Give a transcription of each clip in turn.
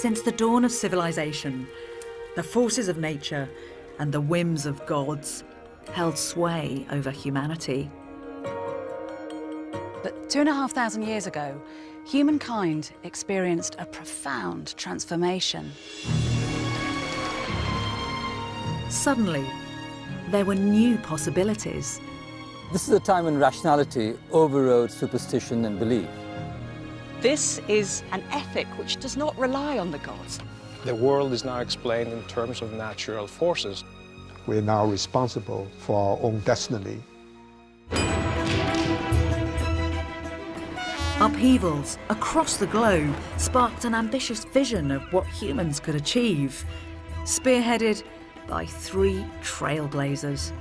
Since the dawn of civilization, the forces of nature and the whims of gods held sway over humanity. But 2,500 years ago, humankind experienced a profound transformation. Suddenly, there were new possibilities. This is a time when rationality overrode superstition and belief. This is an ethic which does not rely on the gods. The world is now explained in terms of natural forces. We're now responsible for our own destiny. Upheavals across the globe sparked an ambitious vision of what humans could achieve, spearheaded by three trailblazers.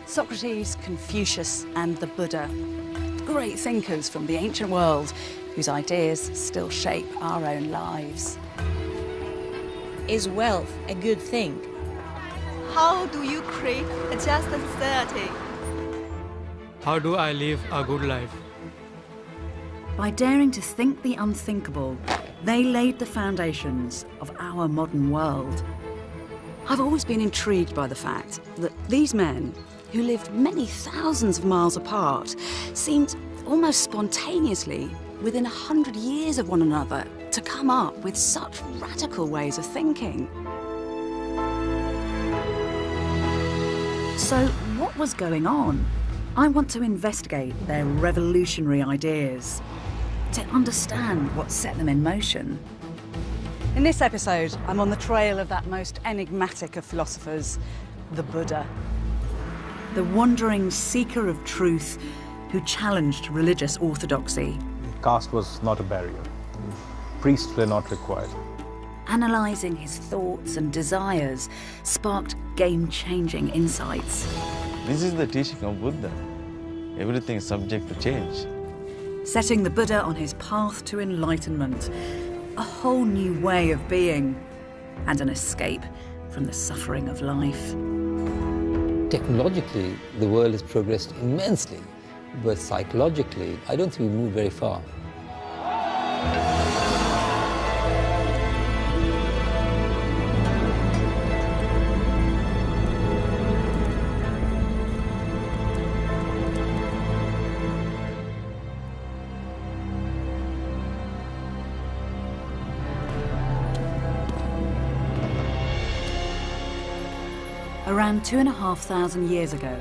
Socrates, Confucius and the Buddha, great thinkers from the ancient world whose ideas still shape our own lives. Is wealth a good thing? How do you create a just society? How do I live a good life? By daring to think the unthinkable, they laid the foundations of our modern world. I've always been intrigued by the fact that these men, who lived many thousands of miles apart, seemed almost spontaneously, within 100 years of one another, to come up with such radical ways of thinking. So what was going on? I want to investigate their revolutionary ideas, to understand what set them in motion. In this episode, I'm on the trail of that most enigmatic of philosophers, the Buddha. The wandering seeker of truth who challenged religious orthodoxy. Caste was not a barrier. Priests were not required. Analysing his thoughts and desires sparked game-changing insights. This is the teaching of Buddha. Everything is subject to change. Setting the Buddha on his path to enlightenment, a whole new way of being, and an escape from the suffering of life. Technologically, the world has progressed immensely, but psychologically, I don't think we moved very far. Around 2,500 years ago,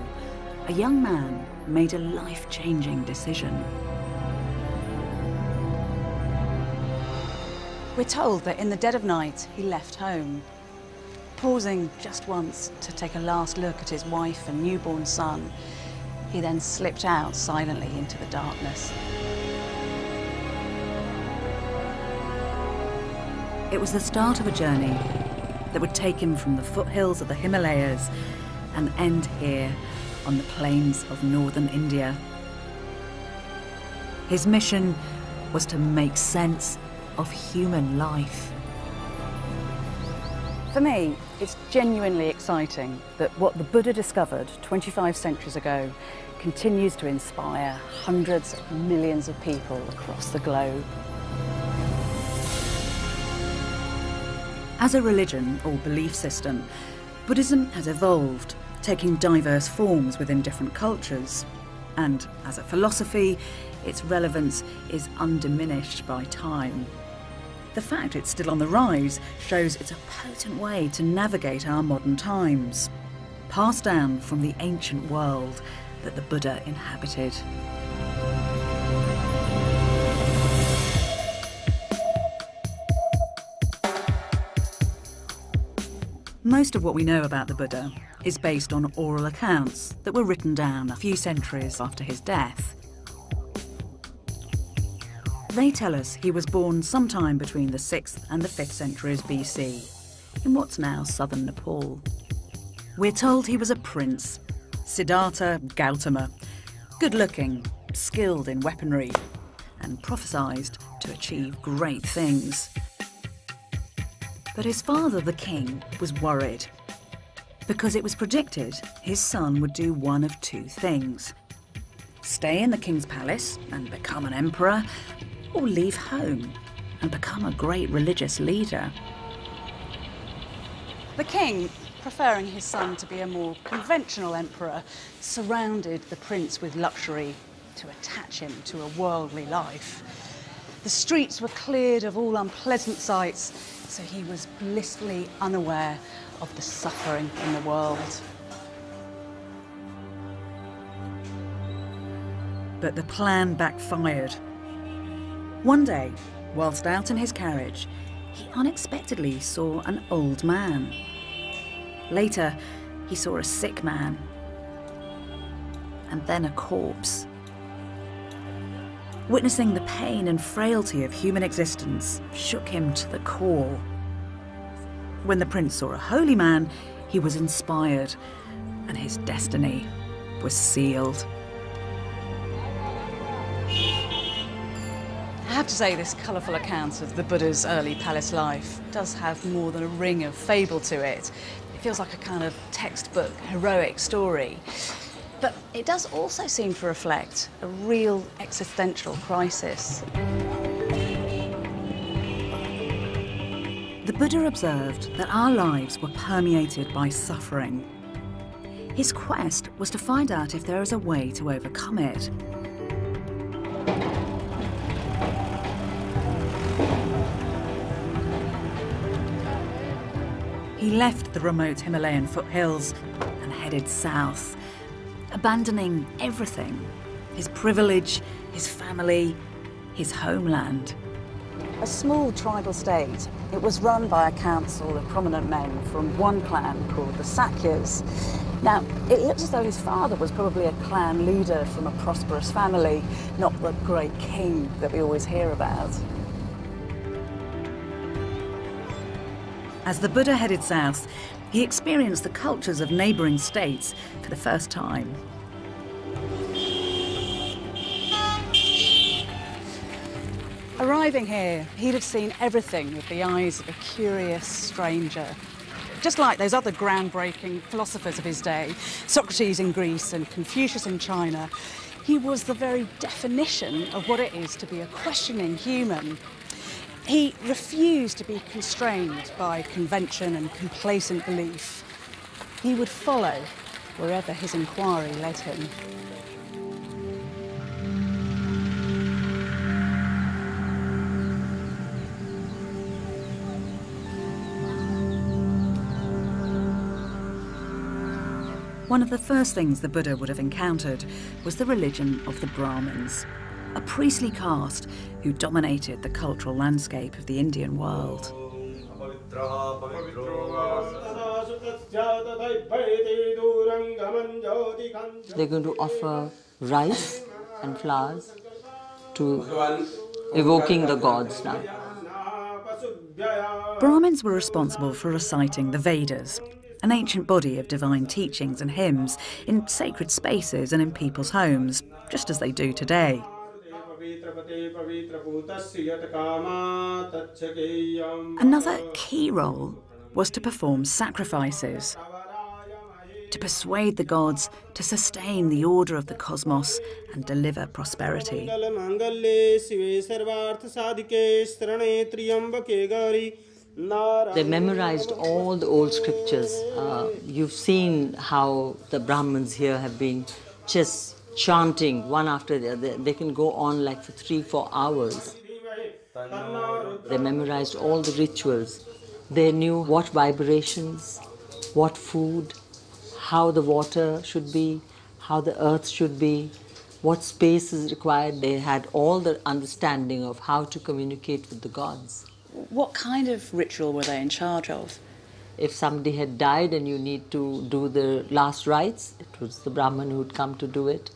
a young man made a life-changing decision. We're told that in the dead of night, he left home, pausing just once to take a last look at his wife and newborn son. He then slipped out silently into the darkness. It was the start of a journey that would take him from the foothills of the Himalayas and end here on the plains of northern India. His mission was to make sense of human life. For me, it's genuinely exciting that what the Buddha discovered 25 centuries ago continues to inspire hundreds of millions of people across the globe. As a religion or belief system, Buddhism has evolved, taking diverse forms within different cultures. And as a philosophy, its relevance is undiminished by time. The fact it's still on the rise shows it's a potent way to navigate our modern times, passed down from the ancient world that the Buddha inhabited. Most of what we know about the Buddha is based on oral accounts that were written down a few centuries after his death. They tell us he was born sometime between the 6th and the 5th centuries BC, in what's now southern Nepal. We're told he was a prince, Siddhartha Gautama, good-looking, skilled in weaponry, and prophesied to achieve great things. But his father, the king, was worried, because it was predicted his son would do one of two things: stay in the king's palace and become an emperor, or leave home and become a great religious leader. The king, preferring his son to be a more conventional emperor, surrounded the prince with luxury to attach him to a worldly life. The streets were cleared of all unpleasant sights, so he was blissfully unaware of the suffering in the world. But the plan backfired. One day, whilst out in his carriage, he unexpectedly saw an old man. Later, he saw a sick man, and then a corpse. Witnessing the pain and frailty of human existence shook him to the core. When the prince saw a holy man, he was inspired, and his destiny was sealed. I have to say, this colourful account of the Buddha's early palace life does have more than a ring of fable to it. It feels like a kind of textbook, heroic story. But it does also seem to reflect a real existential crisis. The Buddha observed that our lives were permeated by suffering. His quest was to find out if there is a way to overcome it. He left the remote Himalayan foothills and headed south, abandoning everything: his privilege, his family, his homeland. A small tribal state, it was run by a council of prominent men from one clan called the Sakyas. Now, it looks as though his father was probably a clan leader from a prosperous family, not the great king that we always hear about. As the Buddha headed south, he experienced the cultures of neighbouring states for the first time. Arriving here, he'd have seen everything with the eyes of a curious stranger. Just like those other groundbreaking philosophers of his day, Socrates in Greece and Confucius in China, he was the very definition of what it is to be a questioning human. He refused to be constrained by convention and complacent belief. He would follow wherever his inquiry led him. One of the first things the Buddha would have encountered was the religion of the Brahmins, a priestly caste who dominated the cultural landscape of the Indian world. They're going to offer rice and flowers to evoking the gods now. Brahmins were responsible for reciting the Vedas, an ancient body of divine teachings and hymns in sacred spaces and in people's homes, just as they do today. Another key role was to perform sacrifices, to persuade the gods to sustain the order of the cosmos and deliver prosperity. They memorized all the old scriptures. You've seen how the Brahmins here have been just chanting one after the other. They can go on like for 3-4 hours. They memorized all the rituals. They knew what vibrations, what food, how the water should be, how the earth should be, what space is required. They had all the understanding of how to communicate with the gods. What kind of ritual were they in charge of? If somebody had died and you need to do the last rites, it was the Brahman who would come to do it.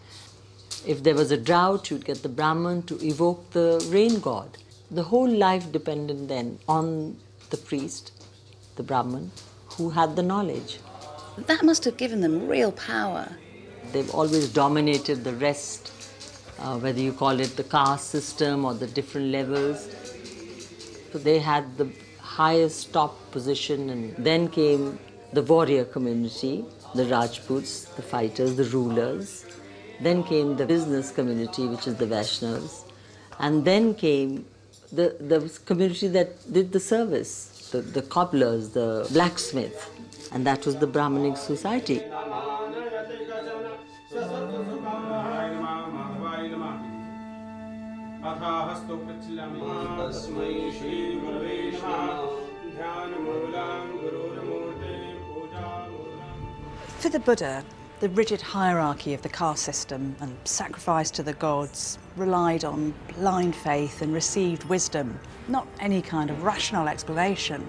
If there was a drought, you'd get the Brahman to evoke the rain god. The whole life depended then on the priest, the Brahman, who had the knowledge. That must have given them real power. They've always dominated the rest, whether you call it the caste system or the different levels. So they had the highest top position, and then came the warrior community, the Rajputs, the fighters, the rulers. Then came the business community, which is the Vaishnavas. And then came the community that did the service, the cobblers, the blacksmith, and that was the Brahmanic society. For the Buddha, the rigid hierarchy of the caste system and sacrifice to the gods relied on blind faith and received wisdom, not any kind of rational explanation.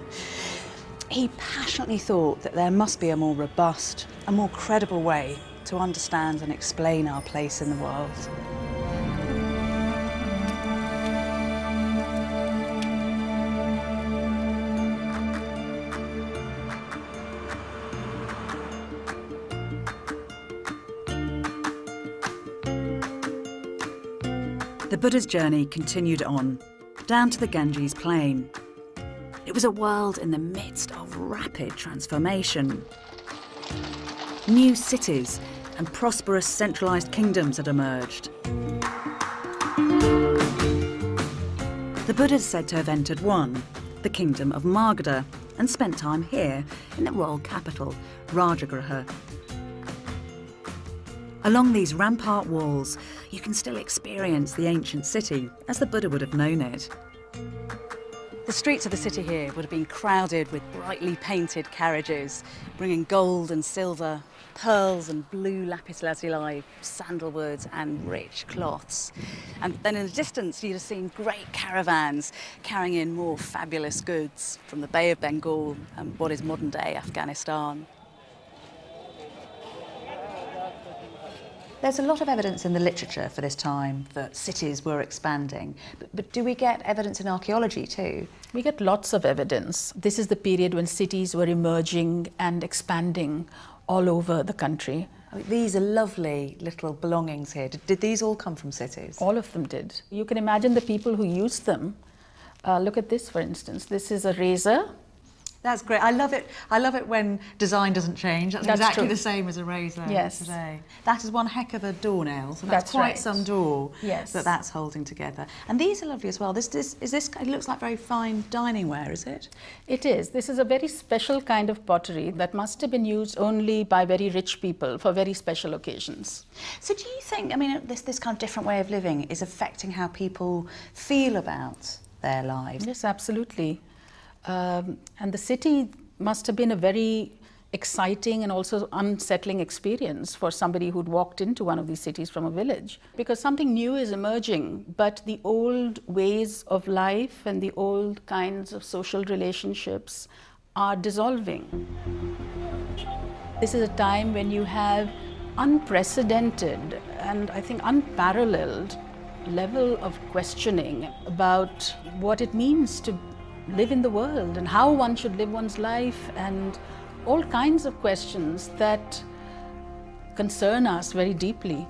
He passionately thought that there must be a more robust, a more credible way to understand and explain our place in the world. The Buddha's journey continued on, down to the Ganges plain. It was a world in the midst of rapid transformation. New cities and prosperous centralised kingdoms had emerged. The Buddha is said to have entered one, the kingdom of Magadha, and spent time here in the royal capital, Rajagriha. Along these rampart walls, you can still experience the ancient city as the Buddha would have known it. The streets of the city here would have been crowded with brightly painted carriages, bringing gold and silver, pearls and blue lapis lazuli, sandalwood and rich cloths. And then in the distance, you'd have seen great caravans carrying in more fabulous goods from the Bay of Bengal and what is modern-day Afghanistan. There's a lot of evidence in the literature for this time that cities were expanding, but do we get evidence in archaeology too? We get lots of evidence. This is the period when cities were emerging and expanding all over the country. I mean, these are lovely little belongings here. Did these all come from cities? All of them did. You can imagine the people who used them. Look at this, for instance. This is a razor. That's great. I love it. I love it when design doesn't change. That's exactly the same as a razor today. That is one heck of a doornail. So that's quite some door that's holding together. And these are lovely as well. It looks like very fine dining ware, is it? It is. This is a very special kind of pottery that must have been used only by very rich people for very special occasions. So do you think, I mean, this kind of different way of living is affecting how people feel about their lives? Yes, absolutely. And the city must have been a very exciting and also unsettling experience for somebody who'd walked into one of these cities from a village. Because something new is emerging, but the old ways of life and the old kinds of social relationships are dissolving. This is a time when you have unprecedented and I think unparalleled level of questioning about what it means to live in the world and how one should live one's life, and all kinds of questions that concern us very deeply.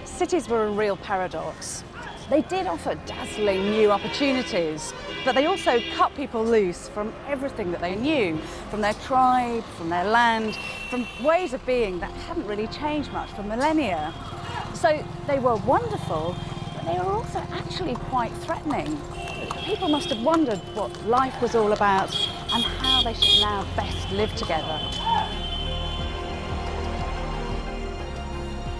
Cities were a real paradox. They did offer dazzling new opportunities, but they also cut people loose from everything that they knew, from their tribe, from their land, from ways of being that hadn't really changed much for millennia. So they were wonderful, but they were also actually quite threatening. People must have wondered what life was all about and how they should now best live together.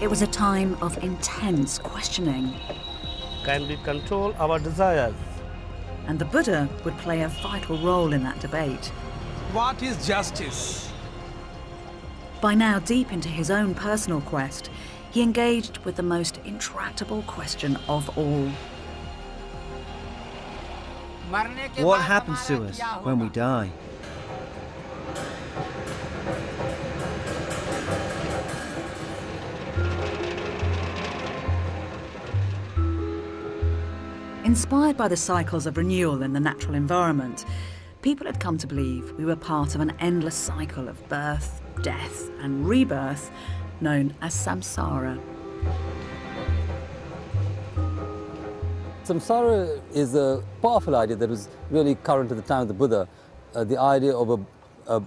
It was a time of intense questioning. Can we control our desires? And the Buddha would play a vital role in that debate. What is justice? By now deep into his own personal quest, he engaged with the most intractable question of all. What happens to us when we die? Inspired by the cycles of renewal in the natural environment, people had come to believe we were part of an endless cycle of birth, death and rebirth known as samsara. Samsara is a powerful idea that was really current at the time of the Buddha, the idea of a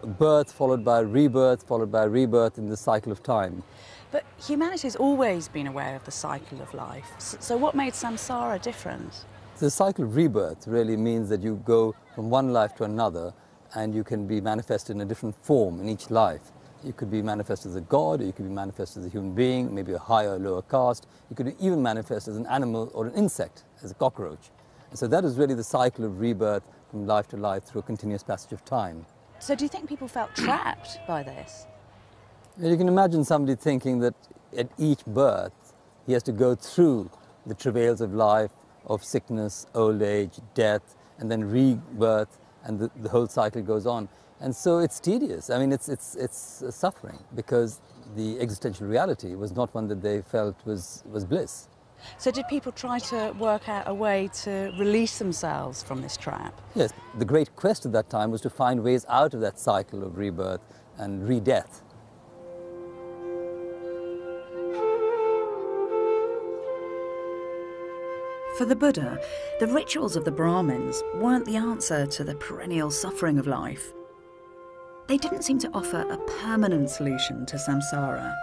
birth followed by rebirth, followed by rebirth in the cycle of time. But humanity's always been aware of the cycle of life. So what made samsara different? The cycle of rebirth really means that you go from one life to another, and you can be manifested in a different form in each life. You could be manifest as a god, or you could be manifest as a human being, maybe a higher or lower caste. You could even manifest as an animal or an insect, as a cockroach. And so that is really the cycle of rebirth from life to life through a continuous passage of time. So do you think people felt trapped by this? You can imagine somebody thinking that at each birth he has to go through the travails of life, of sickness, old age, death, and then rebirth, and the whole cycle goes on. And so it's tedious. I mean, it's suffering, because the existential reality was not one that they felt was bliss. So did people try to work out a way to release themselves from this trap? Yes, the great quest at that time was to find ways out of that cycle of rebirth and re-death. For the Buddha, the rituals of the Brahmins weren't the answer to the perennial suffering of life. They didn't seem to offer a permanent solution to samsara.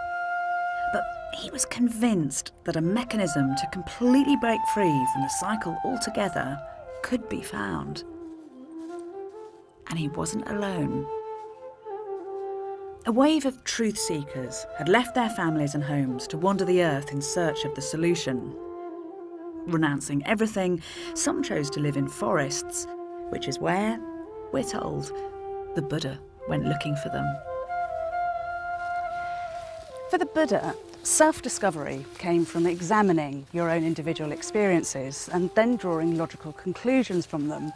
But he was convinced that a mechanism to completely break free from the cycle altogether could be found. And he wasn't alone. A wave of truth seekers had left their families and homes to wander the earth in search of the solution. Renouncing everything, some chose to live in forests, which is where, we're told, the Buddha went looking for them. For the Buddha, self-discovery came from examining your own individual experiences and then drawing logical conclusions from them.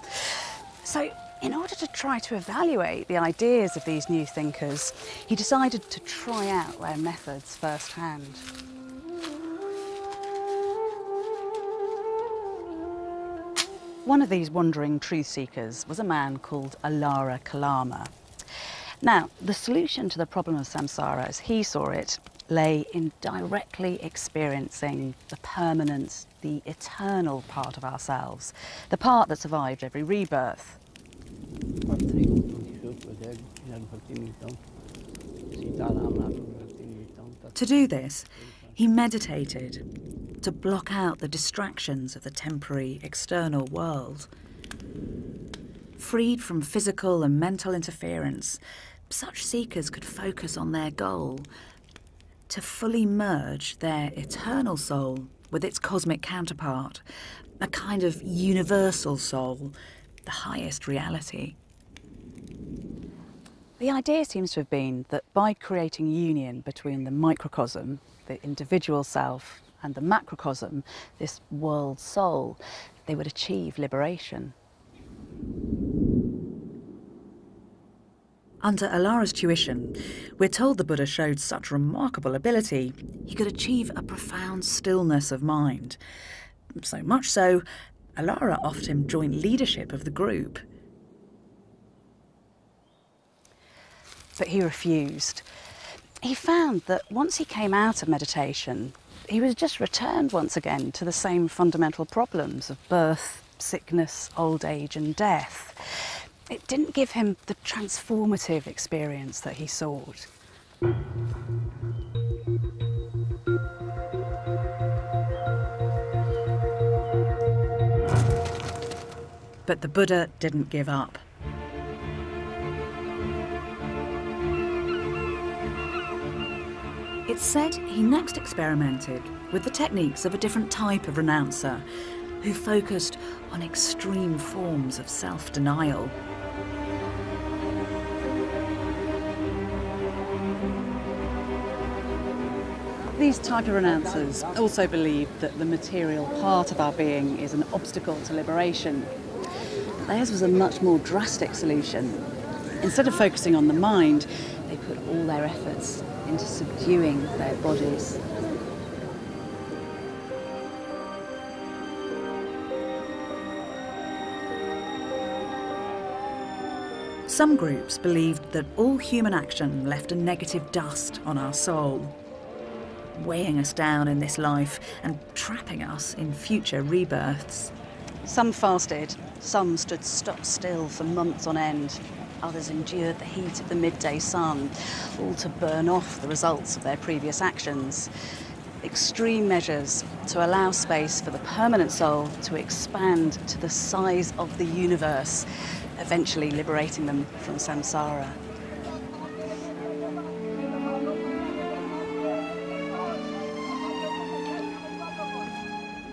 So, in order to try to evaluate the ideas of these new thinkers, he decided to try out their methods firsthand. One of these wandering truth seekers was a man called Alara Kalama. Now, the solution to the problem of samsara, as he saw it, lay in directly experiencing the permanent, the eternal part of ourselves, the part that survived every rebirth. To do this, he meditated, to block out the distractions of the temporary external world. Freed from physical and mental interference, such seekers could focus on their goal, to fully merge their eternal soul with its cosmic counterpart, a kind of universal soul, the highest reality. The idea seems to have been that by creating union between the microcosm, the individual self, and the macrocosm, this world soul, they would achieve liberation. Under Alara's tuition, we're told the Buddha showed such remarkable ability, he could achieve a profound stillness of mind. So much so, Alara offered him joint leadership of the group. But he refused. He found that once he came out of meditation, he was just returned once again to the same fundamental problems of birth, sickness, old age and death. It didn't give him the transformative experience that he sought. But the Buddha didn't give up. It's said he next experimented with the techniques of a different type of renouncer who focused on extreme forms of self-denial. These type of renouncers also believed that the material part of our being is an obstacle to liberation. Theirs was a much more drastic solution. Instead of focusing on the mind, they put all their efforts into subduing their bodies. Some groups believed that all human action left a negative dust on our soul, weighing us down in this life and trapping us in future rebirths. Some fasted, some stood stock still for months on end. Others endured the heat of the midday sun, all to burn off the results of their previous actions. Extreme measures to allow space for the permanent soul to expand to the size of the universe, eventually liberating them from samsara.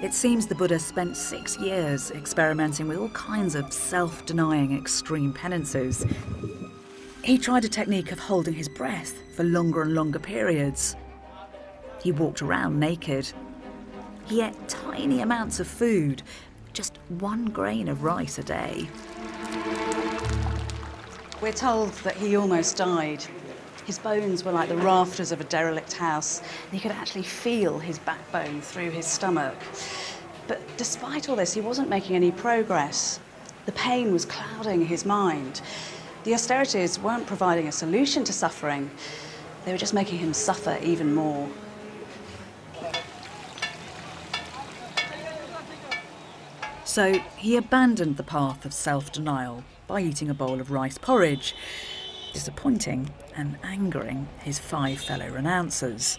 It seems the Buddha spent 6 years experimenting with all kinds of self-denying extreme penances. He tried a technique of holding his breath for longer and longer periods. He walked around naked. He ate tiny amounts of food, just 1 grain of rice a day. We're told that he almost died. His bones were like the rafters of a derelict house, and he could actually feel his backbone through his stomach. But despite all this, he wasn't making any progress. The pain was clouding his mind. The austerities weren't providing a solution to suffering. They were just making him suffer even more. So he abandoned the path of self-denial by eating a bowl of rice porridge, disappointing and angering his 5 fellow renouncers.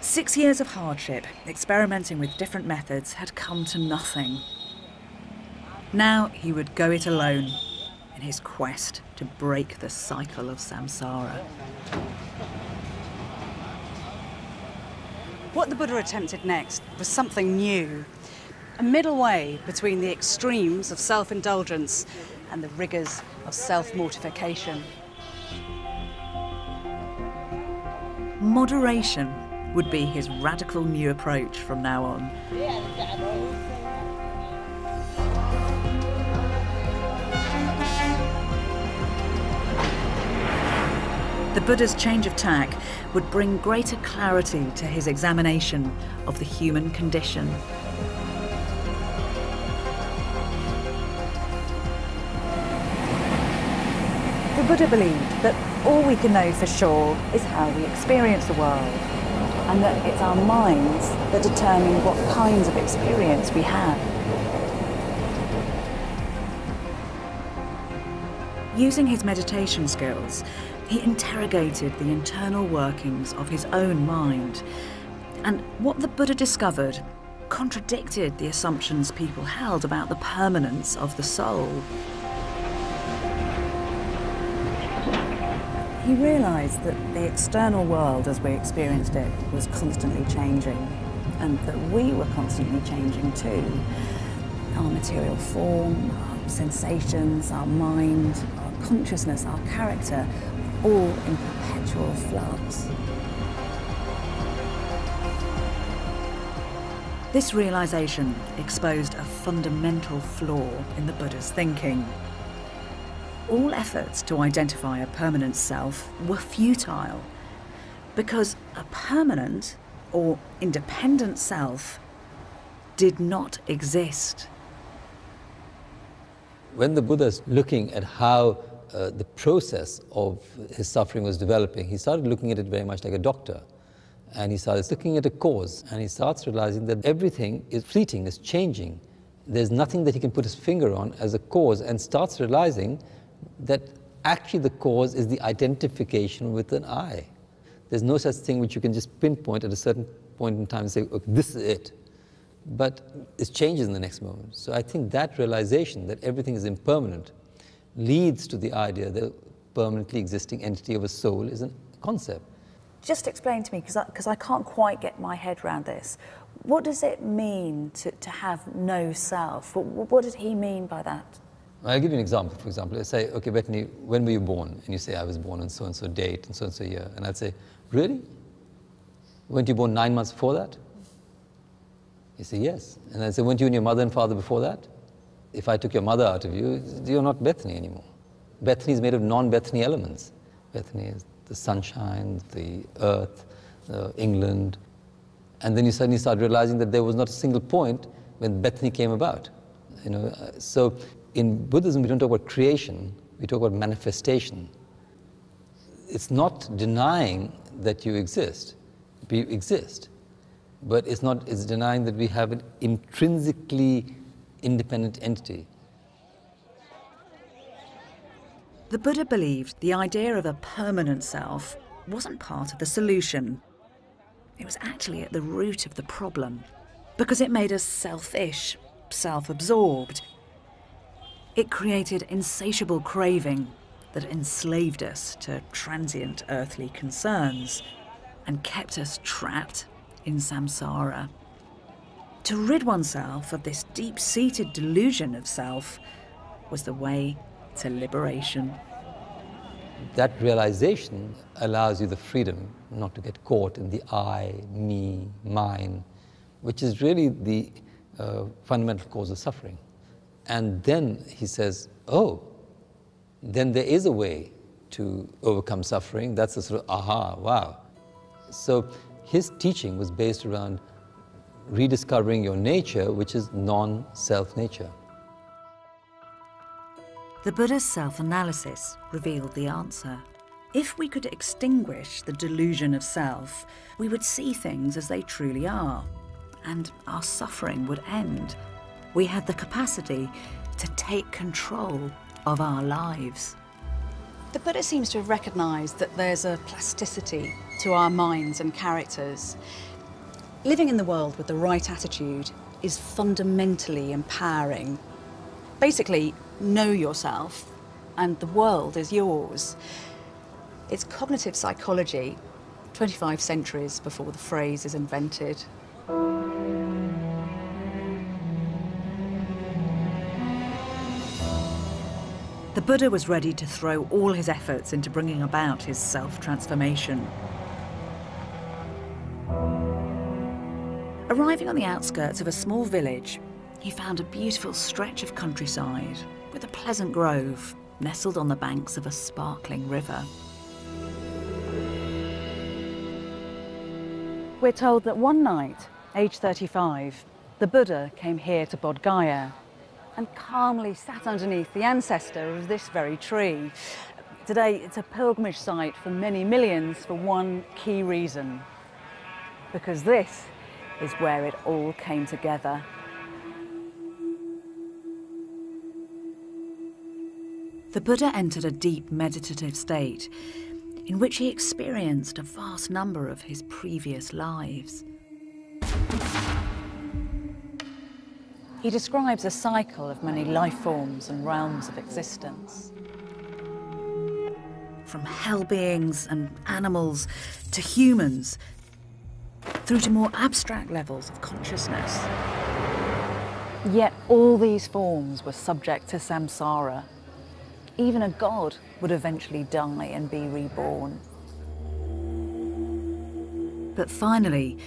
6 years of hardship, experimenting with different methods, had come to nothing. Now he would go it alone in his quest to break the cycle of samsara. What the Buddha attempted next was something new, a middle way between the extremes of self-indulgence and the rigours of self-mortification. Moderation would be his radical new approach from now on. The Buddha's change of tack would bring greater clarity to his examination of the human condition. The Buddha believed that all we can know for sure is how we experience the world, and that it's our minds that determine what kinds of experience we have. Using his meditation skills, he interrogated the internal workings of his own mind, and what the Buddha discovered contradicted the assumptions people held about the permanence of the soul. He realised that the external world as we experienced it was constantly changing, and that we were constantly changing too. Our material form, our sensations, our mind, our consciousness, our character, all in perpetual flux. This realisation exposed a fundamental flaw in the Buddha's thinking. All efforts to identify a permanent self were futile, because a permanent or independent self did not exist. When the Buddha is looking at how the process of his suffering was developing, he started looking at it very much like a doctor. And he started looking at a cause, and he starts realizing that everything is fleeting, is changing. There's nothing that he can put his finger on as a cause, and starts realizing that actually the cause is the identification with an I. There's no such thing which you can just pinpoint at a certain point in time and say, okay, this is it. But it changes in the next moment. So I think that realization that everything is impermanent leads to the idea that the permanently existing entity of a soul is a concept. Just explain to me, because I can't quite get my head around this. What does it mean to have no self? What did he mean by that? I'll give you an example. For example, let's say, okay, Bethany, when were you born? And you say, I was born on so-and-so date and so-and-so year. And I'd say, really? Weren't you born 9 months before that? You say, yes. And I'd say, weren't you and your mother and father before that? If I took your mother out of you, you're not Bethany anymore. Bethany is made of non-Bethany elements. Bethany is the sunshine, the earth, England. And then you suddenly start realizing that there was not a single point when Bethany came about. So in Buddhism, we don't talk about creation, we talk about manifestation. It's not denying that you exist. We exist. But it's denying that we have an intrinsically independent entity. The Buddha believed the idea of a permanent self wasn't part of the solution. It was actually at the root of the problem, because it made us selfish, self-absorbed. It created insatiable craving that enslaved us to transient earthly concerns and kept us trapped in samsara. To rid oneself of this deep-seated delusion of self was the way to liberation. That realization allows you the freedom not to get caught in the I, me, mine, which is really the fundamental cause of suffering. And then he says, oh, then there is a way to overcome suffering. That's a sort of aha, wow. So his teaching was based around rediscovering your nature, which is non-self nature. The Buddha's self-analysis revealed the answer. If we could extinguish the delusion of self, we would see things as they truly are, and our suffering would end. We had the capacity to take control of our lives. The Buddha seems to have recognised that there's a plasticity to our minds and characters. Living in the world with the right attitude is fundamentally empowering. Basically, know yourself and the world is yours. It's cognitive psychology, 25 centuries before the phrase is invented. The Buddha was ready to throw all his efforts into bringing about his self-transformation. Arriving on the outskirts of a small village, he found a beautiful stretch of countryside with a pleasant grove nestled on the banks of a sparkling river. We're told that one night, age 35, the Buddha came here to Bodh Gaya and calmly sat underneath the ancestor of this very tree. Today, it's a pilgrimage site for many millions for one key reason. Because this is where it all came together. The Buddha entered a deep meditative state in which he experienced a vast number of his previous lives. He describes a cycle of many life forms and realms of existence. From hell beings and animals to humans, through to more abstract levels of consciousness. Yet all these forms were subject to samsara. Even a god would eventually die and be reborn. But finally,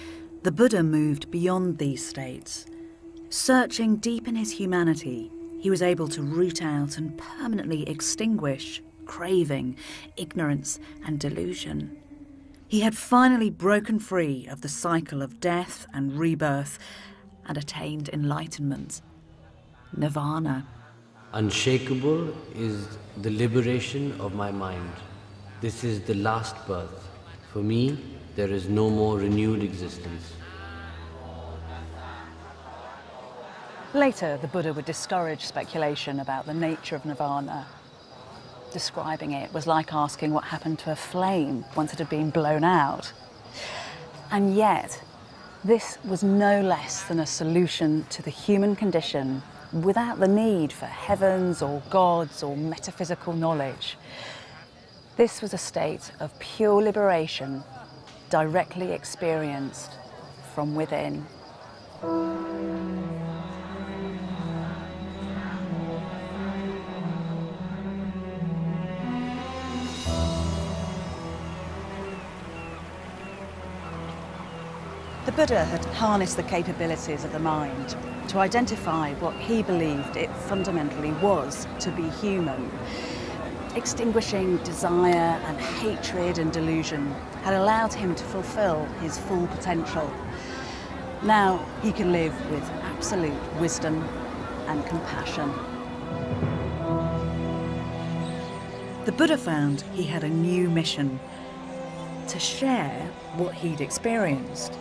the Buddha moved beyond these states. Searching deep in his humanity, he was able to root out and permanently extinguish craving, ignorance, and delusion. He had finally broken free of the cycle of death and rebirth and attained enlightenment, nirvana. Unshakable is the liberation of my mind. This is the last birth. For me, there is no more renewed existence. Later, the Buddha would discourage speculation about the nature of nirvana. Describing it was like asking what happened to a flame once it had been blown out. And yet, this was no less than a solution to the human condition without the need for heavens or gods or metaphysical knowledge. This was a state of pure liberation, directly experienced from within. The Buddha had harnessed the capabilities of the mind to identify what he believed it fundamentally was to be human. Extinguishing desire and hatred and delusion had allowed him to fulfill his full potential. Now he can live with absolute wisdom and compassion. The Buddha found he had a new mission: to share what he'd experienced.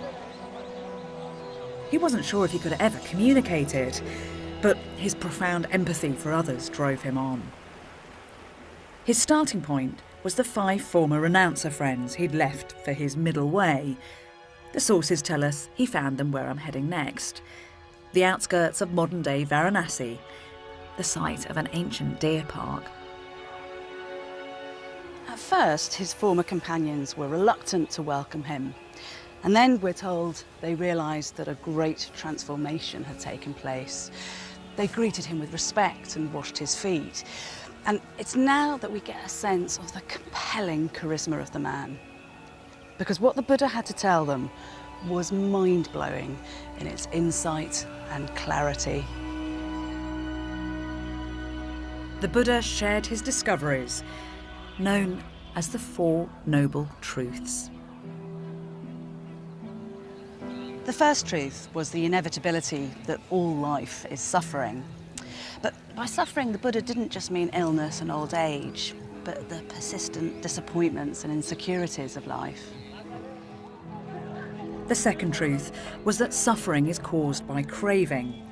He wasn't sure if he could ever communicate it, but his profound empathy for others drove him on. His starting point was the 5 former renouncer friends he'd left for his middle way. The sources tell us he found them where I'm heading next, the outskirts of modern-day Varanasi, the site of an ancient deer park. At first, his former companions were reluctant to welcome him. And then, we're told, they realised that a great transformation had taken place. They greeted him with respect and washed his feet. And it's now that we get a sense of the compelling charisma of the man. Because what the Buddha had to tell them was mind-blowing in its insight and clarity. The Buddha shared his discoveries, known as the 4 Noble Truths. The first truth was the inevitability that all life is suffering. But by suffering, the Buddha didn't just mean illness and old age, but the persistent disappointments and insecurities of life. The second truth was that suffering is caused by craving.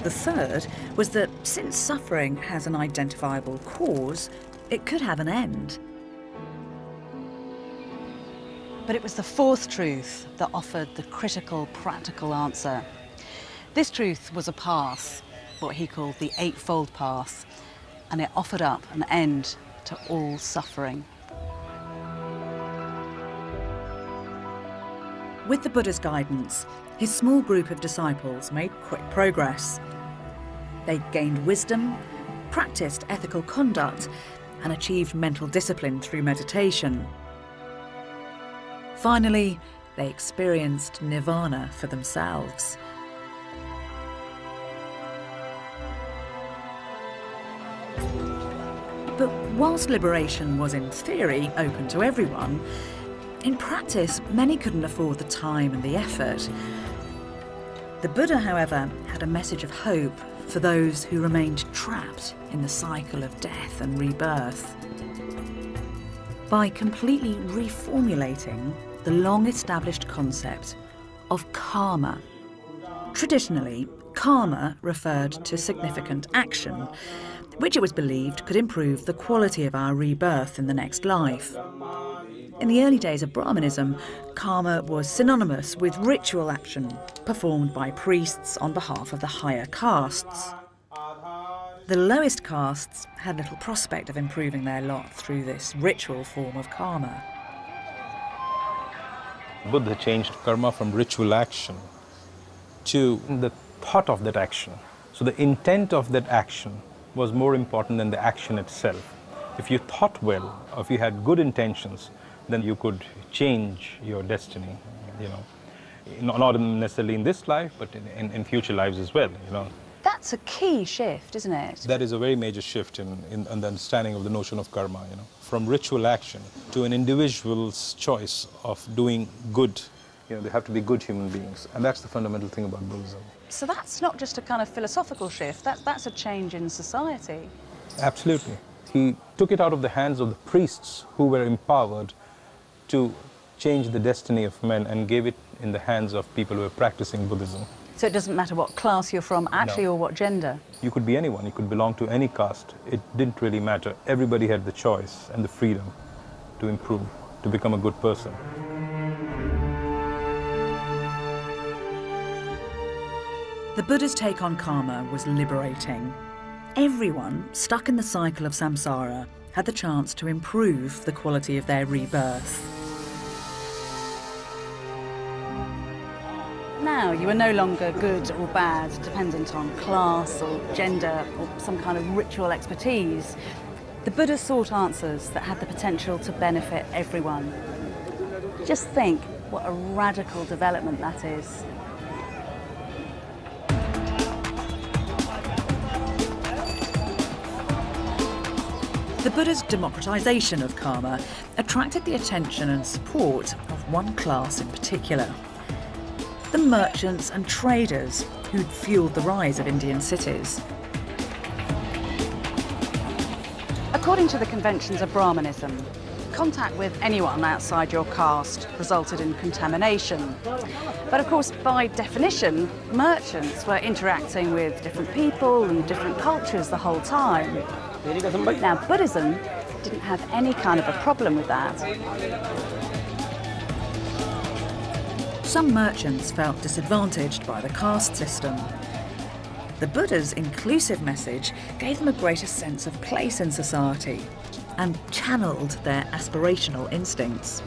The third was that since suffering has an identifiable cause, it could have an end. But it was the fourth truth that offered the critical, practical answer. This truth was a path, what he called the Eightfold Path, and it offered up an end to all suffering. With the Buddha's guidance, his small group of disciples made quick progress. They gained wisdom, practiced ethical conduct, and achieved mental discipline through meditation. Finally, they experienced nirvana for themselves. But whilst liberation was in theory open to everyone, in practice, many couldn't afford the time and the effort. The Buddha, however, had a message of hope for those who remained trapped in the cycle of death and rebirth. By completely reformulating the long-established concept of karma. Traditionally, karma referred to significant action, which it was believed could improve the quality of our rebirth in the next life. In the early days of Brahmanism, karma was synonymous with ritual action performed by priests on behalf of the higher castes. The lowest castes had little prospect of improving their lot through this ritual form of karma. Buddha changed karma from ritual action to the thought of that action. So the intent of that action was more important than the action itself. If you thought well, or if you had good intentions, then you could change your destiny, not necessarily in this life, but in future lives as well, That's a key shift, isn't it? That is a very major shift in the understanding of the notion of karma, From ritual action to an individual's choice of doing good. They have to be good human beings, and that's the fundamental thing about Buddhism. So that's not just a kind of philosophical shift, that's a change in society. Absolutely. He took it out of the hands of the priests who were empowered to change the destiny of men and gave it in the hands of people who were practicing Buddhism. So it doesn't matter what class you're from, actually, No. or what gender? You could be anyone, you could belong to any caste. It didn't really matter. Everybody had the choice and the freedom to improve, to become a good person. The Buddha's take on karma was liberating. Everyone stuck in the cycle of samsara had the chance to improve the quality of their rebirth. Now you are no longer good or bad, dependent on class or gender or some kind of ritual expertise. The Buddha sought answers that had the potential to benefit everyone. Just think what a radical development that is. The Buddha's democratization of karma attracted the attention and support of one class in particular: the merchants and traders who'd fueled the rise of Indian cities. According to the conventions of Brahmanism, contact with anyone outside your caste resulted in contamination. But of course, by definition, merchants were interacting with different people and different cultures the whole time. Now, Buddhism didn't have any kind of a problem with that. Some merchants felt disadvantaged by the caste system. The Buddha's inclusive message gave them a greater sense of place in society and channeled their aspirational instincts.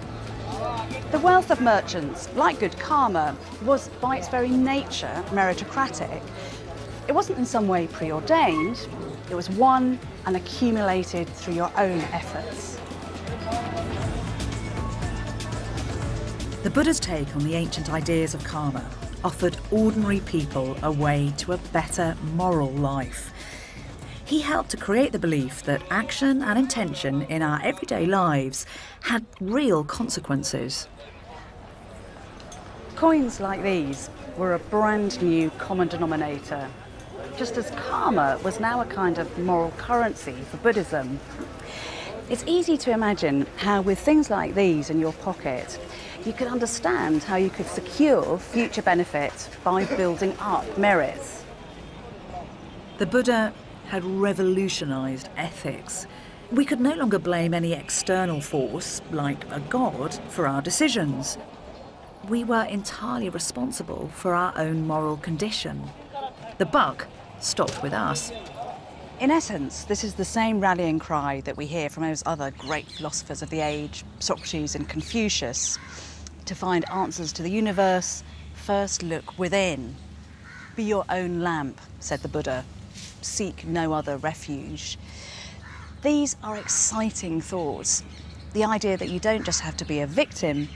The wealth of merchants, like good karma, was by its very nature meritocratic. It wasn't in some way preordained, it was won and accumulated through your own efforts. The Buddha's take on the ancient ideas of karma offered ordinary people a way to a better moral life. He helped to create the belief that action and intention in our everyday lives had real consequences. Coins like these were a brand new common denominator, just as karma was now a kind of moral currency for Buddhism. It's easy to imagine how with things like these in your pocket, you could understand how you could secure future benefit by building up merits. The Buddha had revolutionised ethics. We could no longer blame any external force, like a god, for our decisions. We were entirely responsible for our own moral condition. The buck stopped with us. In essence, this is the same rallying cry that we hear from those other great philosophers of the age, Socrates and Confucius. To find answers to the universe, first look within. Be your own lamp, said the Buddha. Seek no other refuge. These are exciting thoughts. The idea that you don't just have to be a victim,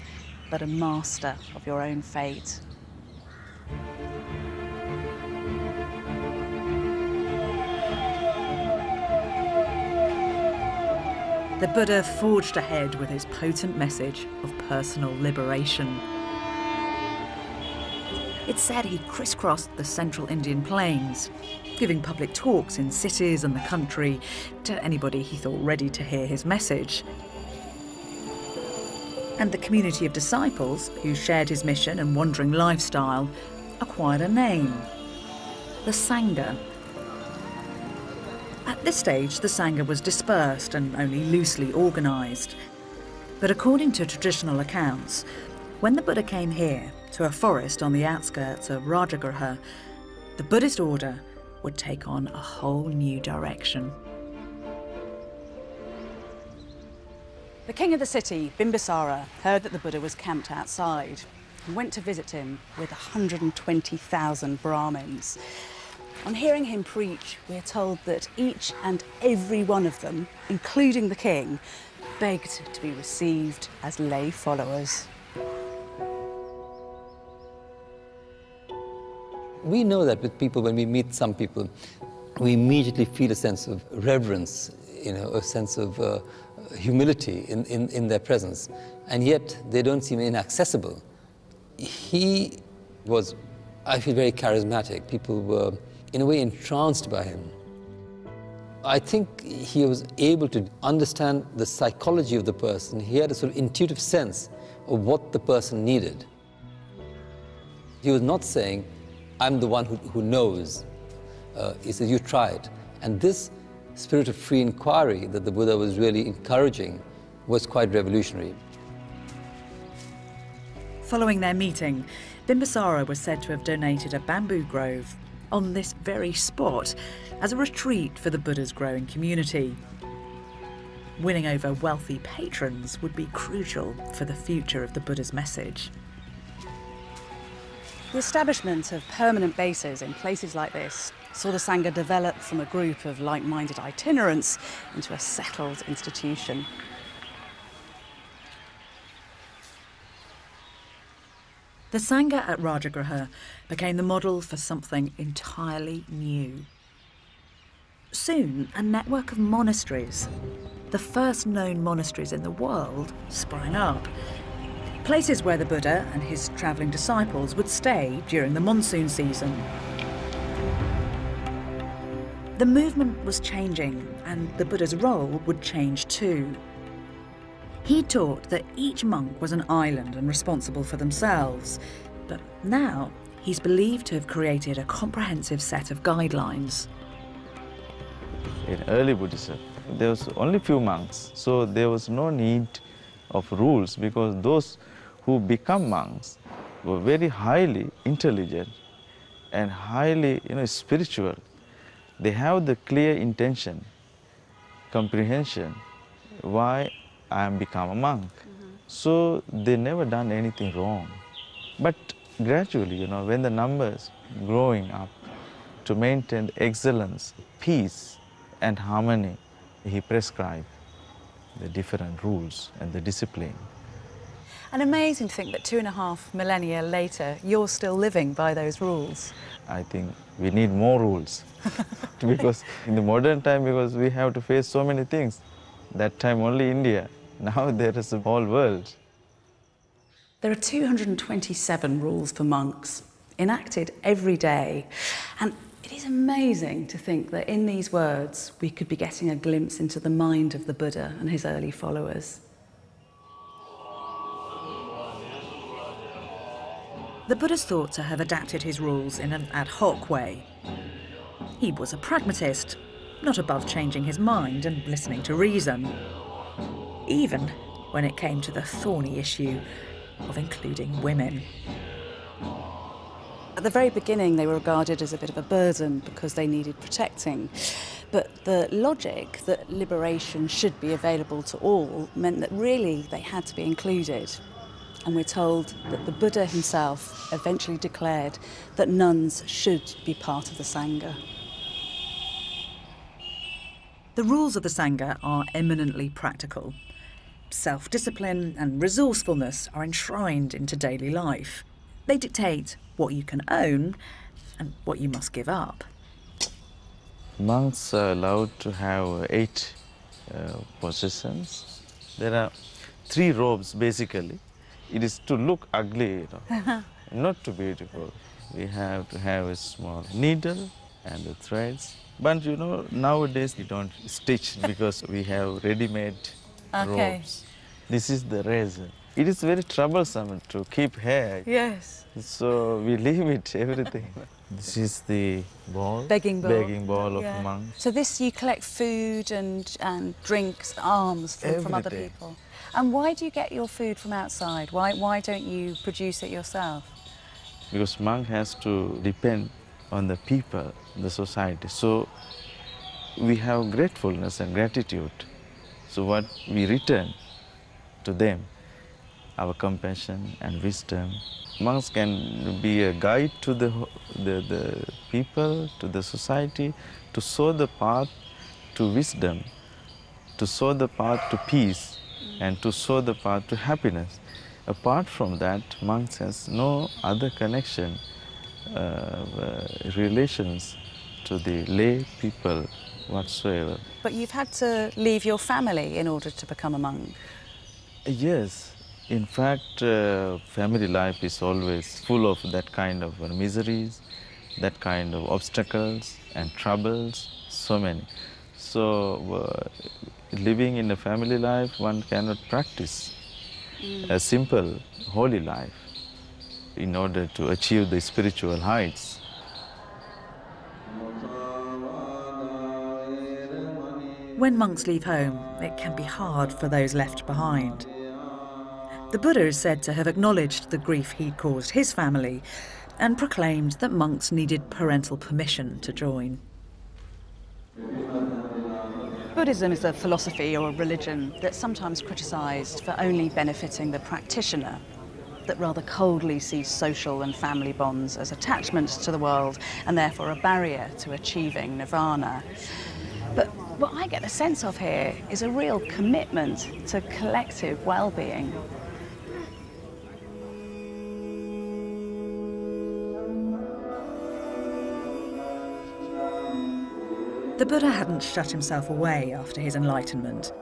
but a master of your own fate. The Buddha forged ahead with his potent message of personal liberation. It's said he crisscrossed the central Indian plains, giving public talks in cities and the country to anybody he thought ready to hear his message. And the community of disciples who shared his mission and wandering lifestyle acquired a name, the Sangha. At this stage, the Sangha was dispersed and only loosely organised. But according to traditional accounts, when the Buddha came here to a forest on the outskirts of Rajagriha, the Buddhist order would take on a whole new direction. The king of the city, Bimbisara, heard that the Buddha was camped outside and went to visit him with 120,000 Brahmins. On hearing him preach, we're told that each and every one of them, including the king, begged to be received as lay followers. We know that with people, when we meet some people, we immediately feel a sense of reverence, a sense of humility in their presence, and yet they don't seem inaccessible. He was, I feel, very charismatic. People were, in a way, entranced by him. I think he was able to understand the psychology of the person. He had a sort of intuitive sense of what the person needed. He was not saying, I'm the one who knows. He said, you try it. And this spirit of free inquiry that the Buddha was really encouraging was quite revolutionary. Following their meeting, Bimbisara was said to have donated a bamboo grove on this very spot as a retreat for the Buddha's growing community. Winning over wealthy patrons would be crucial for the future of the Buddha's message. The establishment of permanent bases in places like this saw the Sangha develop from a group of like-minded itinerants into a settled institution. The Sangha at Rajagriha became the model for something entirely new. Soon, a network of monasteries, the first known monasteries in the world, sprang up. Places where the Buddha and his travelling disciples would stay during the monsoon season. The movement was changing, and the Buddha's role would change too. He taught that each monk was an island and responsible for themselves, but now he's believed to have created a comprehensive set of guidelines. In early Buddhism, there was only few monks, so there was no need of rules because those who become monks were very highly intelligent and highly, spiritual. They have the clear intention, comprehension, why I am become a monk. So they never done anything wrong. But gradually, when the numbers growing up to maintain the excellence, peace and harmony, he prescribed the different rules and the discipline. And amazing to think that 2.5 millennia later, you're still living by those rules. I think we need more rules because in the modern time, because we have to face so many things. That time only India, now there is the whole world. There are 227 rules for monks, enacted every day. And it is amazing to think that in these words, we could be getting a glimpse into the mind of the Buddha and his early followers. The Buddha's thought to have adapted his rules in an ad hoc way. He was a pragmatist, not above changing his mind and listening to reason, even when it came to the thorny issue of including women. At the very beginning, they were regarded as a bit of a burden because they needed protecting. But the logic that liberation should be available to all meant that really they had to be included. And we're told that the Buddha himself eventually declared that nuns should be part of the Sangha. The rules of the Sangha are eminently practical. Self-discipline and resourcefulness are enshrined into daily life. They dictate what you can own and what you must give up. Monks are allowed to have 8 possessions. There are 3 robes basically. It is to look ugly, not too beautiful. We have to have a small needle and the threads. But nowadays we don't stitch because we have ready-made robes. This is the razor. It is very troublesome to keep hair. Yes. So we leave it, everything. This is the ball. Begging bowl. Of monks. So this, you collect food and drinks, alms from other people. And why do you get your food from outside? Why don't you produce it yourself? Because monk has to depend on the people, the society. So we have gratefulness and gratitude. So what we return to them, our compassion and wisdom. Monks can be a guide to the people, to the society, to show the path to wisdom, to show the path to peace, and to show the path to happiness. Apart from that, monks has no other connection, relations to the lay people whatsoever. But you've had to leave your family in order to become a monk. Yes. In fact, family life is always full of that kind of miseries, that kind of obstacles and troubles, so many. So living in a family life, one cannot practice a simple, holy life in order to achieve the spiritual heights. When monks leave home, it can be hard for those left behind. The Buddha is said to have acknowledged the grief he'd caused his family and proclaimed that monks needed parental permission to join. Buddhism is a philosophy or a religion that's sometimes criticised for only benefiting the practitioner, that rather coldly sees social and family bonds as attachments to the world and therefore a barrier to achieving nirvana. But what I get the sense of here is a real commitment to collective well-being. The Buddha hadn't shut himself away after his enlightenment.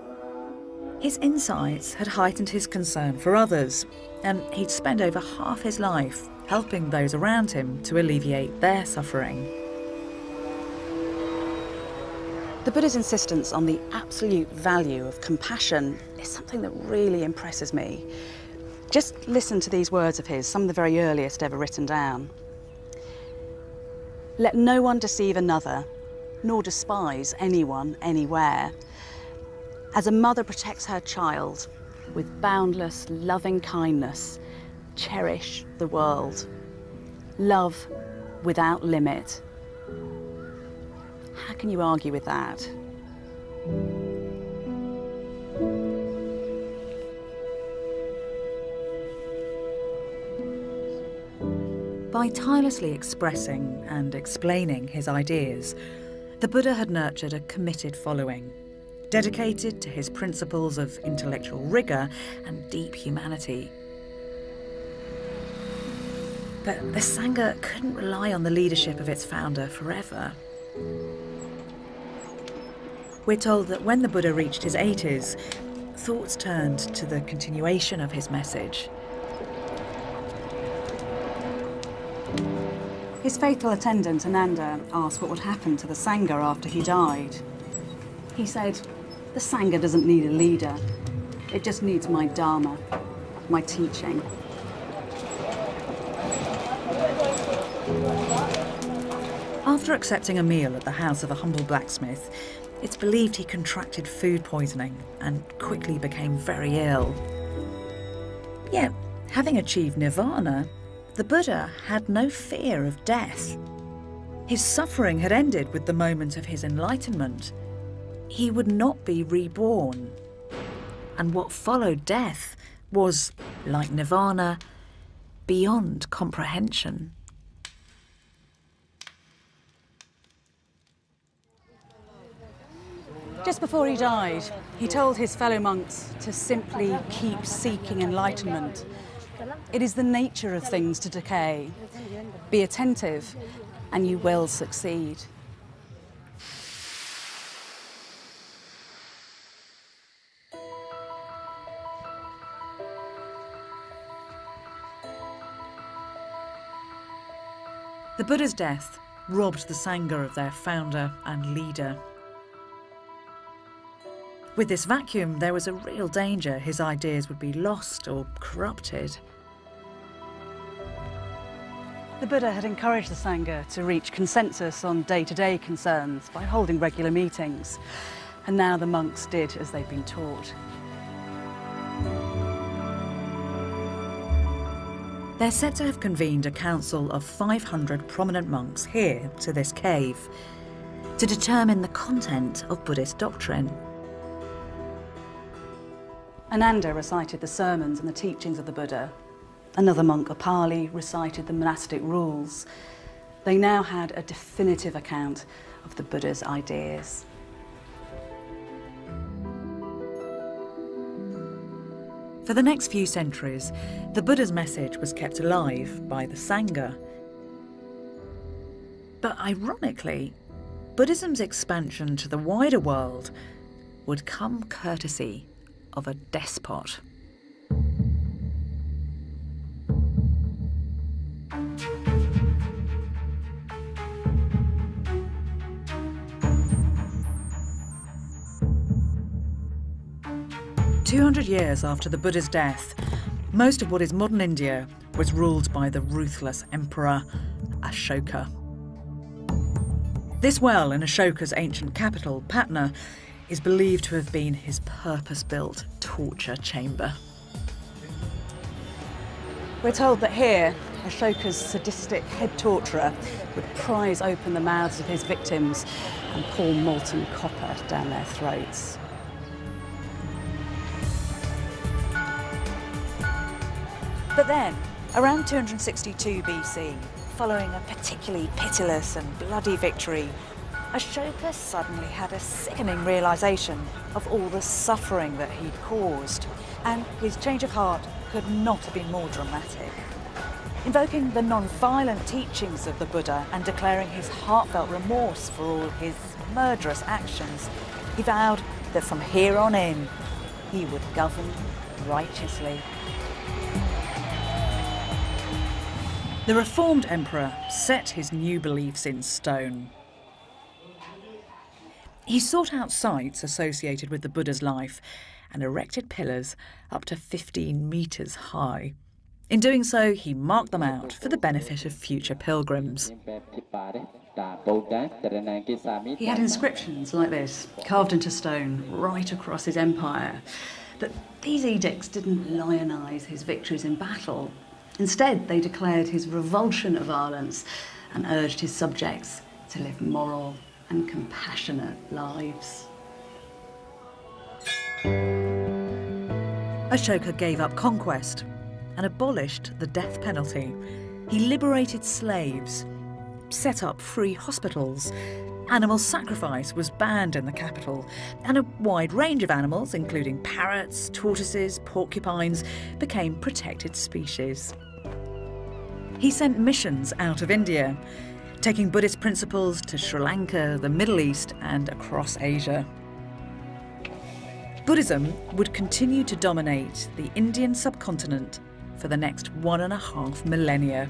His insights had heightened his concern for others, and he'd spent over half his life helping those around him to alleviate their suffering. The Buddha's insistence on the absolute value of compassion is something that really impresses me. Just listen to these words of his, some of the very earliest ever written down. Let no one deceive another, nor despise anyone anywhere. As a mother protects her child, with boundless, loving kindness, cherish the world. Love without limit. How can you argue with that? By tirelessly expressing and explaining his ideas, the Buddha had nurtured a committed following, dedicated to his principles of intellectual rigour and deep humanity. But the Sangha couldn't rely on the leadership of its founder forever. We're told that when the Buddha reached his 80s, thoughts turned to the continuation of his message. His faithful attendant, Ananda, asked what would happen to the Sangha after he died. He said, the Sangha doesn't need a leader. It just needs my Dharma, my teaching. After accepting a meal at the house of a humble blacksmith, it's believed he contracted food poisoning and quickly became very ill. Yet, having achieved nirvana, the Buddha had no fear of death. His suffering had ended with the moment of his enlightenment. He would not be reborn. And what followed death was, like nirvana, beyond comprehension. Just before he died, he told his fellow monks to simply keep seeking enlightenment. It is the nature of things to decay. Be attentive, and you will succeed. The Buddha's death robbed the Sangha of their founder and leader. With this vacuum, there was a real danger his ideas would be lost or corrupted. The Buddha had encouraged the Sangha to reach consensus on day-to-day concerns by holding regular meetings, and now the monks did as they'd been taught. They're said to have convened a council of 500 prominent monks here to this cave to determine the content of Buddhist doctrine. Ananda recited the sermons and the teachings of the Buddha. Another monk, Upali, recited the monastic rules. They now had a definitive account of the Buddha's ideas. For the next few centuries, the Buddha's message was kept alive by the Sangha. But ironically, Buddhism's expansion to the wider world would come courtesy of a despot. "200 years after the Buddha's death, most of what is modern India was ruled by the ruthless emperor Ashoka. This well in Ashoka's ancient capital, Patna, is believed to have been his purpose-built torture chamber. We're told that here, Ashoka's sadistic head torturer would prise open the mouths of his victims and pour molten copper down their throats. But then, around 262 BC, following a particularly pitiless and bloody victory, Ashoka suddenly had a sickening realisation of all the suffering that he'd caused, and his change of heart could not have been more dramatic. Invoking the non-violent teachings of the Buddha and declaring his heartfelt remorse for all his murderous actions, he vowed that from here on in, he would govern righteously. The reformed emperor set his new beliefs in stone. He sought out sites associated with the Buddha's life and erected pillars up to 15 metres high. In doing so, he marked them out for the benefit of future pilgrims. He had inscriptions like this, carved into stone, right across his empire. But these edicts didn't lionise his victories in battle. Instead, they declared his revulsion of violence and urged his subjects to live moral and compassionate lives. Ashoka gave up conquest and abolished the death penalty. He liberated slaves, set up free hospitals. Animal sacrifice was banned in the capital, and a wide range of animals, including parrots, tortoises, porcupines, became protected species. He sent missions out of India, taking Buddhist principles to Sri Lanka, the Middle East, and across Asia. Buddhism would continue to dominate the Indian subcontinent for the next 1.5 millennia.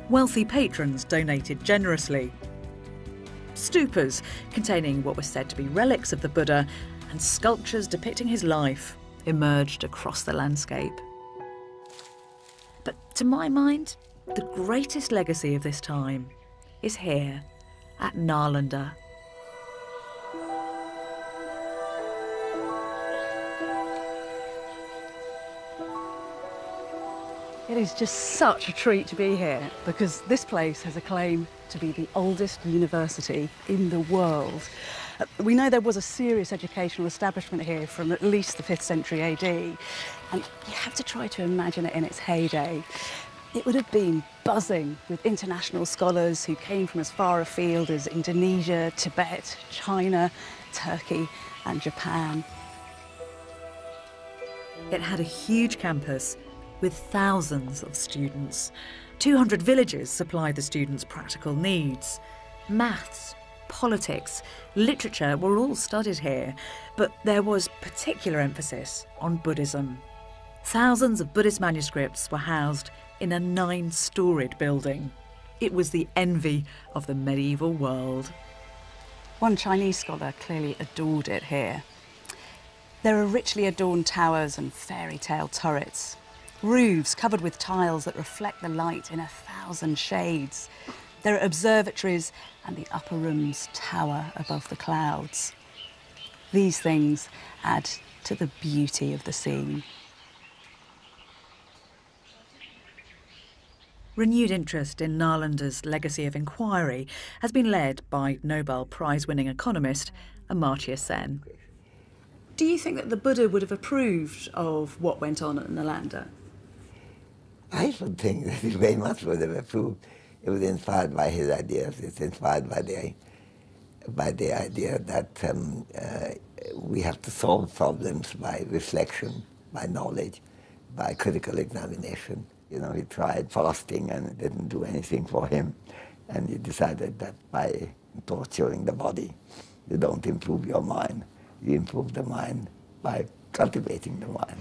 Wealthy patrons donated generously. Stupas containing what were said to be relics of the Buddha and sculptures depicting his life emerged across the landscape. But to my mind, the greatest legacy of this time is here at Nalanda. It is just such a treat to be here because this place has a claim to be the oldest university in the world. We know there was a serious educational establishment here from at least the 5th century AD, and you have to try to imagine it in its heyday. It would have been buzzing with international scholars who came from as far afield as Indonesia, Tibet, China, Turkey, and Japan. It had a huge campus with thousands of students. 200 villages supplied the students' practical needs. Maths, politics, literature were all studied here, but there was particular emphasis on Buddhism. Thousands of Buddhist manuscripts were housed in a 9-storied building. It was the envy of the medieval world. One Chinese scholar clearly adored it here. There are richly adorned towers and fairy tale turrets, roofs covered with tiles that reflect the light in 1,000 shades. There are observatories and the upper rooms tower above the clouds. These things add to the beauty of the scene. Renewed interest in Nalanda's legacy of inquiry has been led by Nobel Prize-winning economist Amartya Sen. Do you think that the Buddha would have approved of what went on at Nalanda? I should think that he very much would have approved. It was inspired by his ideas. It's inspired by the idea that we have to solve problems by reflection, by knowledge, by critical examination. You know, he tried fasting and it didn't do anything for him. And he decided that by torturing the body, you don't improve your mind. You improve the mind by cultivating the mind.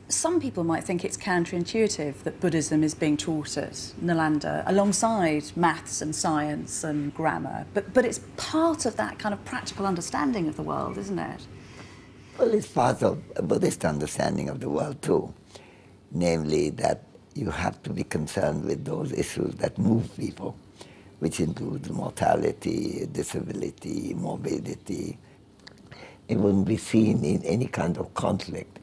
Some people might think it's counterintuitive that Buddhism is being taught at Nalanda alongside maths and science and grammar, but it's part of that kind of practical understanding of the world, isn't it? Well, it's part of a Buddhist understanding of the world too, namely that you have to be concerned with those issues that move people, which includes mortality, disability, morbidity. It wouldn't be seen in any kind of conflict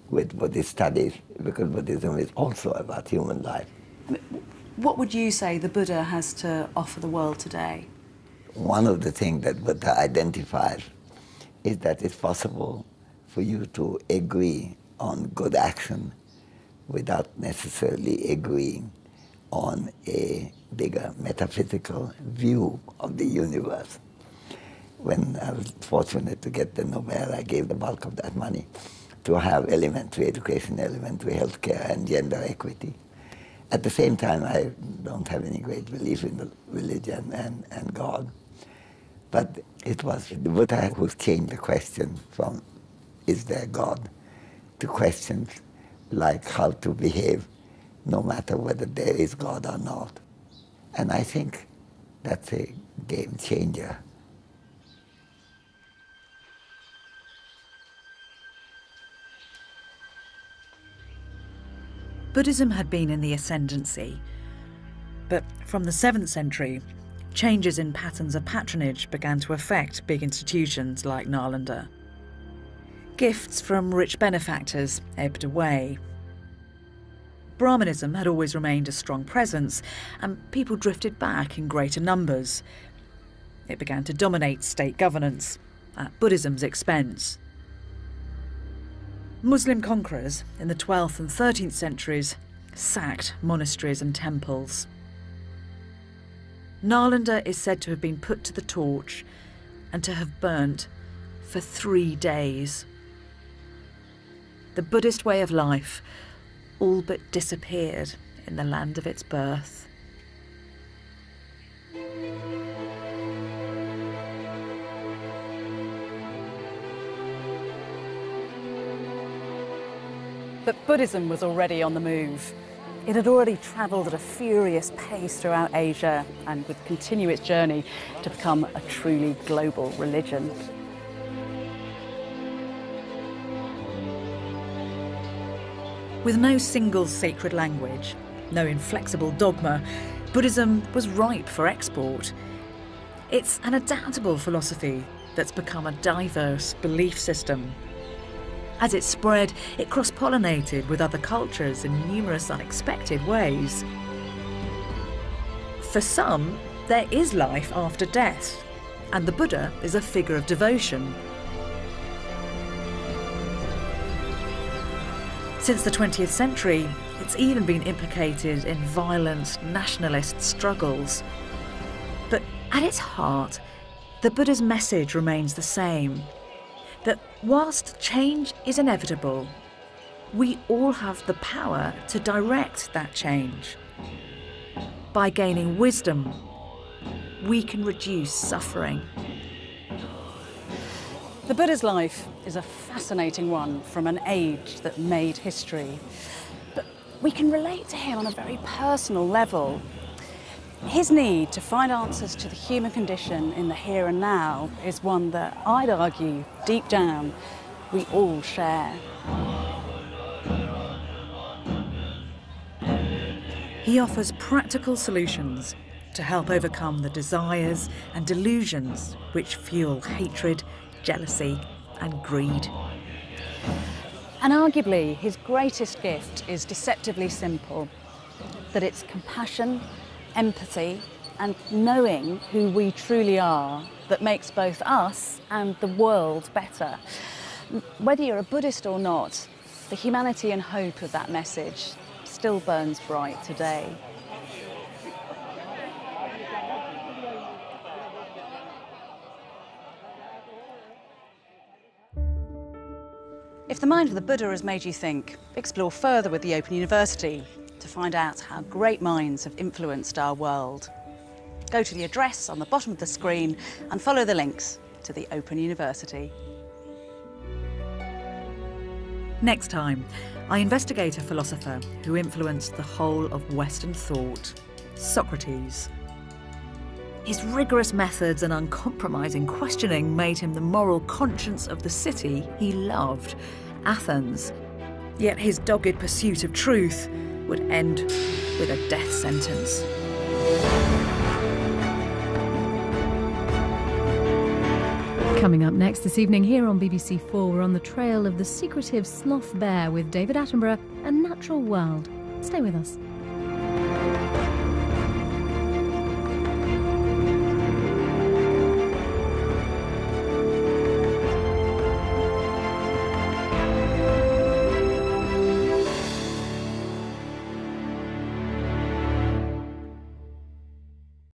with Buddhist studies, because Buddhism is also about human life. What would you say the Buddha has to offer the world today? One of the things that Buddha identifies is that it's possible for you to agree on good action without necessarily agreeing on a bigger metaphysical view of the universe. When I was fortunate to get the Nobel, I gave the bulk of that money to have elementary education, elementary healthcare, and gender equity. At the same time, I don't have any great belief in the religion and God. But it was the Buddha who changed the question from, is there God, to questions like how to behave no matter whether there is God or not. And I think that's a game changer. Buddhism had been in the ascendancy, but from the 7th century, changes in patterns of patronage began to affect big institutions like Nalanda. Gifts from rich benefactors ebbed away. Brahmanism had always remained a strong presence, and people drifted back in greater numbers. It began to dominate state governance at Buddhism's expense. Muslim conquerors in the 12th and 13th centuries sacked monasteries and temples. Nalanda is said to have been put to the torch and to have burnt for 3 days. The Buddhist way of life all but disappeared in the land of its birth. But Buddhism was already on the move. It had already travelled at a furious pace throughout Asia and would continue its journey to become a truly global religion. With no single sacred language, no inflexible dogma, Buddhism was ripe for export. It's an adaptable philosophy that's become a diverse belief system. As it spread, it cross-pollinated with other cultures in numerous unexpected ways. For some, there is life after death, and the Buddha is a figure of devotion. Since the 20th century, it's even been implicated in violent nationalist struggles. But at its heart, the Buddha's message remains the same. That whilst change is inevitable, we all have the power to direct that change. By gaining wisdom, we can reduce suffering. The Buddha's life is a fascinating one from an age that made history. But we can relate to him on a very personal level. His need to find answers to the human condition in the here and now is one that I'd argue, deep down, we all share. He offers practical solutions to help overcome the desires and delusions which fuel hatred, jealousy and greed. And arguably, his greatest gift is deceptively simple, that it's compassion, empathy and knowing who we truly are that makes both us and the world better. Whether you're a Buddhist or not, the humanity and hope of that message still burns bright today. If the mind of the Buddha has made you think, explore further with the Open University to find out how great minds have influenced our world. Go to the address on the bottom of the screen and follow the links to the Open University. Next time, I investigate a philosopher who influenced the whole of Western thought, Socrates. His rigorous methods and uncompromising questioning made him the moral conscience of the city he loved, Athens. Yet his dogged pursuit of truth would end with a death sentence. Coming up next this evening here on BBC 4, we're on the trail of the secretive sloth bear with David Attenborough and Natural World. Stay with us.